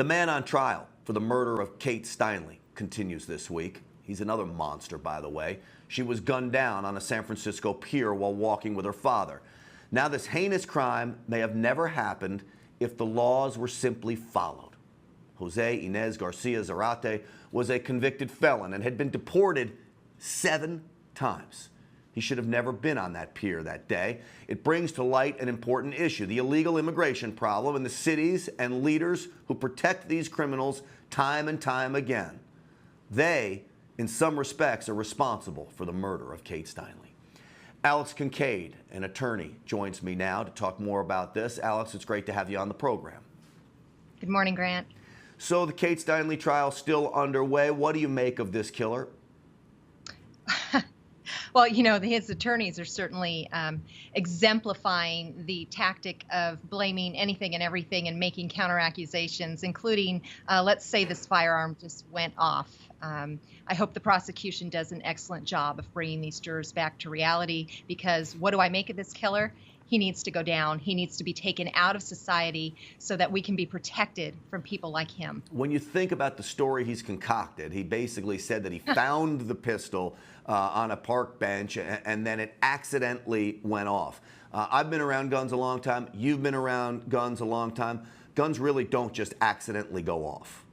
The man on trial for the murder of Kate Steinle continues this week. He's another monster, by the way. She was gunned down on a San Francisco pier while walking with her father. Now, this heinous crime may have never happened if the laws were simply followed. Jose Inez Garcia Zarate was a convicted felon and had been deported 7 times. He should have never been on that pier that day. It brings to light an important issue, the illegal immigration problem, and the cities and leaders who protect these criminals time and time again. They, in some respects, are responsible for the murder of Kate Steinle. Alex Kincaid, an attorney, joins me now to talk more about this. Alex, it's great to have you on the program. Good morning, Grant. So the Kate Steinle trial still underway. What do you make of this killer? Well, you know, his attorneys are certainly exemplifying the tactic of blaming anything and everything and making counter accusations, including, let's say this firearm just went off. I hope the prosecution does an excellent job of bringing these jurors back to reality, because what do I make of this killer? He needs to go down. He needs to be taken out of society so that we can be protected from people like him. When you think about the story he's concocted, he basically said that he found the pistol on a park bench and then it accidentally went off. I've been around guns a long time. You've been around guns a long time. Guns really don't just accidentally go off.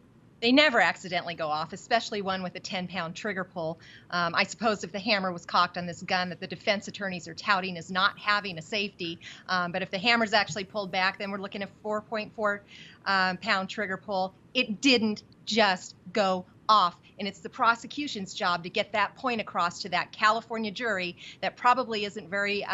They never accidentally go off, especially one with a 10-pound trigger pull. I suppose if the hammer was cocked on this gun that the defense attorneys are touting as not having a safety, but if the hammer's actually pulled back, then we're looking at 4.4 pound trigger pull. It didn't just go off. And it's the prosecution's job to get that point across to that California jury that probably isn't very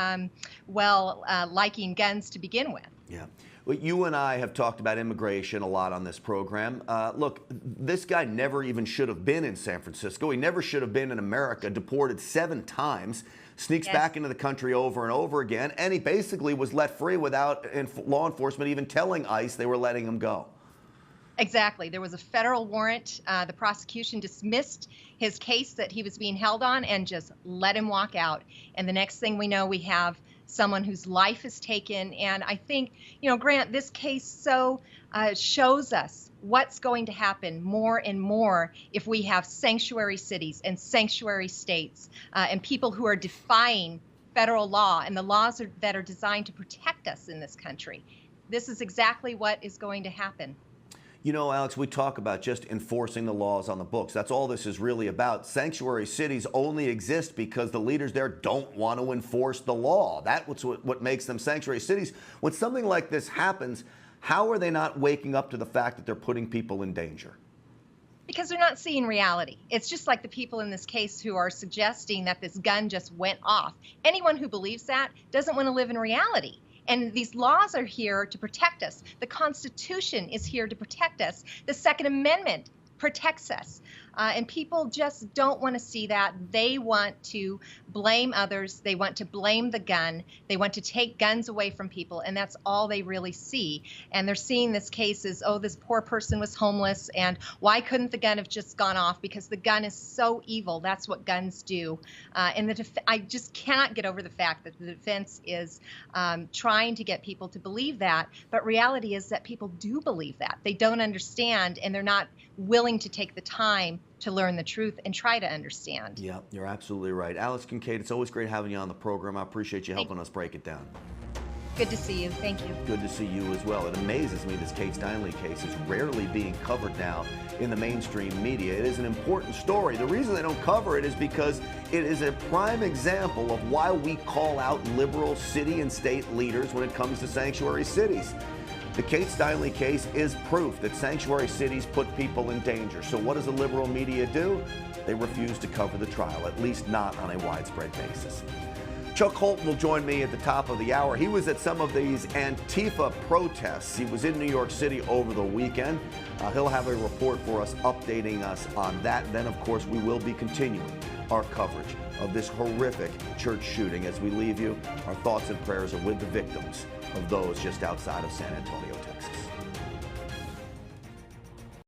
liking guns to begin with. Yeah. Well, you and I have talked about immigration a lot on this program. Look, this guy never even should have been in San Francisco. He never should have been in America, deported 7 times, sneaks back into the country over and over again, and he basically was let free without law enforcement even telling ICE they were letting him go. Exactly. There was a federal warrant. The prosecution dismissed his case that he was being held on and just let him walk out. And the next thing we know, we have someone whose life is taken. And I think, you know, Grant, this case so shows us what's going to happen more and more if we have sanctuary cities and sanctuary states and people who are defying federal law and the laws that are designed to protect us in this country. This is exactly what is going to happen. You know, Alex, we talk about just enforcing the laws on the books. That's all this is really about. Sanctuary cities only exist because the leaders there don't want to enforce the law. That's what makes them sanctuary cities. When something like this happens, how are they not waking up to the fact that they're putting people in danger? Because they're not seeing reality. It's just like the people in this case who are suggesting that this gun just went off. Anyone who believes that doesn't want to live in reality. And these laws are here to protect us. The Constitution is here to protect us. The Second Amendment protects us. And people just don't want to see that. They want to blame others. They want to blame the gun. They want to take guns away from people. And that's all they really see. And they're seeing this case as, oh, this poor person was homeless. And why couldn't the gun have just gone off? Because the gun is so evil. That's what guns do. And I just cannot get over the fact that the defense is trying to get people to believe that. But reality is that people do believe that. They don't understand, and they're not willing to take the time to learn the truth and try to understand. Yeah, you're absolutely right. Alex Kincaid, it's always great having you on the program. I appreciate you helping us break it down. Good to see you. Thank you. Good to see you as well. It amazes me this Kate Steinle case is rarely being covered now in the mainstream media. It is an important story. The reason they don't cover it is because it is a prime example of why we call out liberal city and state leaders when it comes to sanctuary cities. The Kate Steinle case is proof that sanctuary cities put people in danger. So what does the liberal media do? They refuse to cover the trial, at least not on a widespread basis. Chuck Holton will join me at the top of the hour. He was at some of these Antifa protests. He was in New York City over the weekend. He'll have a report for us updating us on that. Then, of course, we will be continuing our coverage of this horrific church shooting. As we leave you, our thoughts and prayers are with the victims of those just outside of San Antonio, Texas.